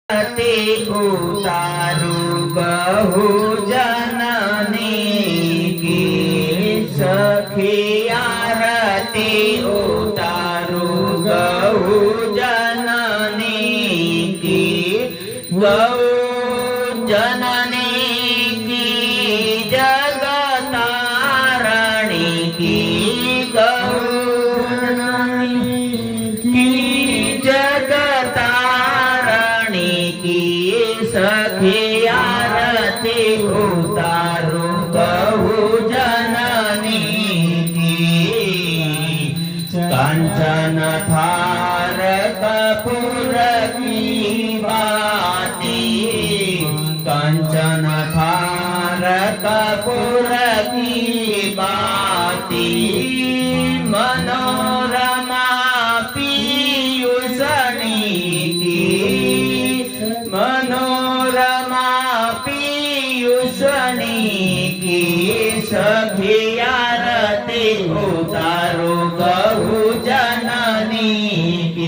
ते उतारू बहु जननी की सखी आरती उतारू बहु जननी की गौ जननी की जगतारणी की गौ जननी की जगतारणी की सखी आरती उतारू बहु जननी की कांचन थार कपूर की बाती कांचन थार कपूर की बाती मनोरमा पीयूषणी की मनोरमा पीयूषणी की सखी आरती उतारू